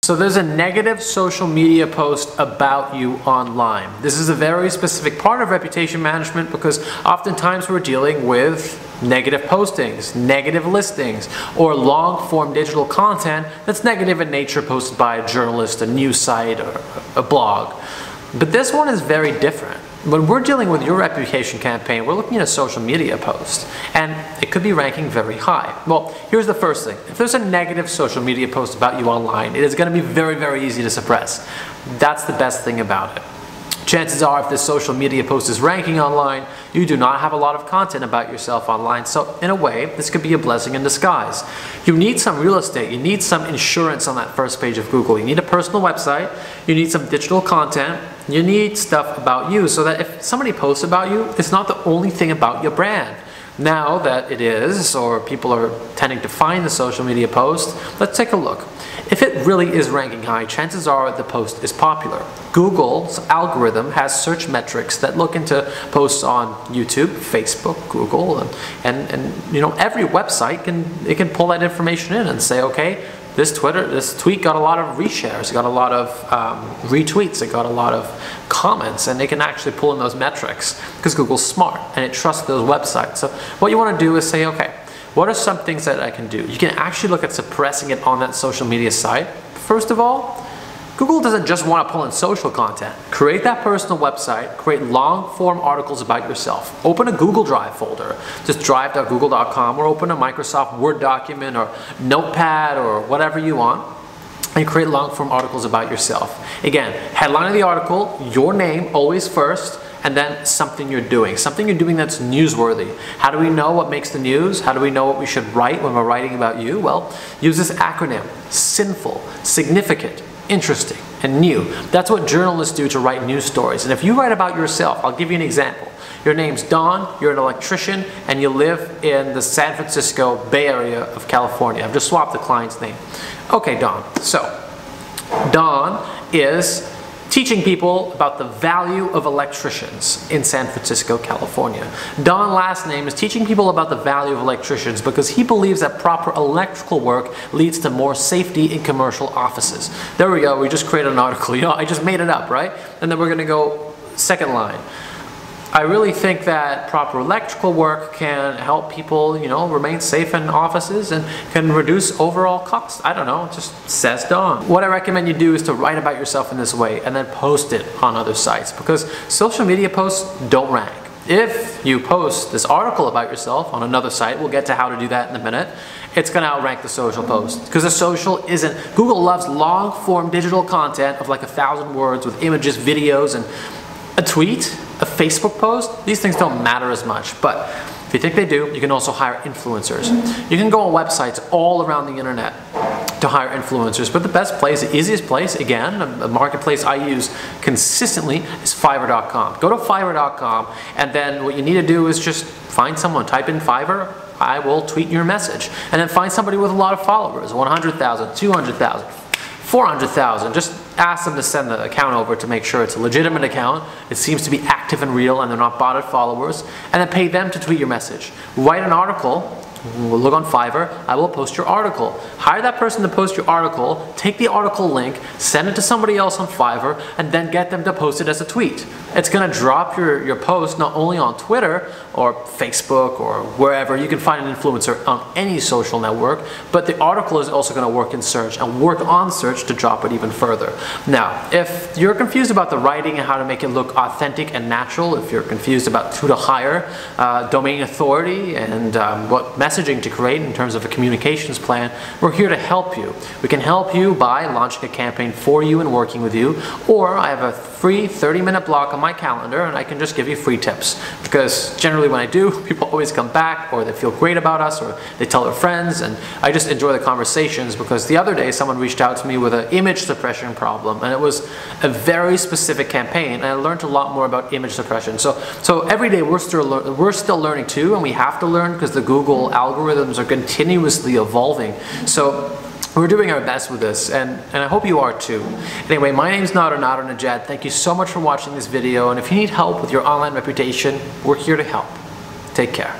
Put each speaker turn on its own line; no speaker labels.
So there's a negative social media post about you online. This is a very specific part of reputation management because oftentimes we're dealing with negative postings, negative listings, or long-form digital content that's negative in nature posted by a journalist, a news site, or a blog. But this one is very different. When we're dealing with your reputation campaign, we're looking at a social media post, and it could be ranking very high. Well, here's the first thing. If there's a negative social media post about you online, it is going to be very, very easy to suppress. That's the best thing about it. Chances are, if this social media post is ranking online, you do not have a lot of content about yourself online. So in a way, this could be a blessing in disguise. You need some real estate. You need some insurance on that first page of Google. You need a personal website. You need some digital content. You need stuff about you so that if somebody posts about you, it's not the only thing about your brand. Now that it is, or people are tending to find the social media post, let's take a look. If it really is ranking high, chances are the post is popular. Google's algorithm has search metrics that look into posts on YouTube, Facebook, Google, and you know, every website can pull that information in and say, okay, this tweet got a lot of reshares, it got a lot of retweets, it got a lot of comments, and they can actually pull in those metrics because Google's smart and it trusts those websites. So what you want to do is say, okay, what are some things that I can do? You can actually look at suppressing it on that social media site. First of all, Google doesn't just want to pull in social content. Create that personal website, create long-form articles about yourself. Open a Google Drive folder, just drive.google.com, or open a Microsoft Word document or Notepad or whatever you want, and create long-form articles about yourself. Again, headline of the article, your name always first, and then something you're doing that's newsworthy. How do we know what makes the news? How do we know what we should write when we're writing about you? Well, use this acronym: sinful, significant, interesting, and new. That's what journalists do to write news stories. And if you write about yourself, I'll give you an example. Your name's Don, you're an electrician, and you live in the San Francisco Bay Area of California. I've just swapped the client's name. Okay, Don. So, Don is teaching people about the value of electricians in San Francisco, California. Don's last name is teaching people about the value of electricians because he believes that proper electrical work leads to more safety in commercial offices. There we go, we just created an article. You know, I just made it up, right? And then we're going to go second line. I really think that proper electrical work can help people, you know, remain safe in offices and can reduce overall costs. I don't know, it just says Don. What I recommend you do is to write about yourself in this way and then post it on other sites because social media posts don't rank. If you post this article about yourself on another site, we'll get to how to do that in a minute, it's going to outrank the social post because the social isn't. Google loves long form digital content of like 1,000 words with images, videos, and a tweet, a Facebook post. These things don't matter as much, but if you think they do, you can also hire influencers. You can go on websites all around the internet to hire influencers, but the best place, the easiest place, again, a marketplace I use consistently is Fiverr.com. Go to Fiverr.com, and then what you need to do is just find someone, type in Fiverr, I will tweet your message, and then find somebody with a lot of followers, 100,000, 200,000, 400,000, just ask them to send the account over to make sure it's a legitimate account, it seems to be active and real and they're not botted followers, and then pay them to tweet your message. Write an article, we'll look on Fiverr, I will post your article. Hire that person to post your article, take the article link, send it to somebody else on Fiverr, and then get them to post it as a tweet. It's going to drop your post not only on Twitter or Facebook or wherever. You can find an influencer on any social network, but the article is also going to work in search and work on search to drop it even further. Now, if you're confused about the writing and how to make it look authentic and natural, if you're confused about who to hire, domain authority, and what messaging to create in terms of a communications plan, we're here to help you. We can help you by launching a campaign for you and working with you, or I have a free 30-minute block on my calendar and I can just give you free tips, because generally when I do, people always come back, or they feel great about us, or they tell their friends, and I just enjoy the conversations. Because the other day someone reached out to me with an image suppression problem, and it was a very specific campaign, and I learned a lot more about image suppression. So every day we're still learning too, and we have to learn because the Google algorithms are continuously evolving. So we're doing our best with this, and I hope you are too. Anyway, my name's Nader Najad. Thank you so much for watching this video, and if you need help with your online reputation, we're here to help. Take care.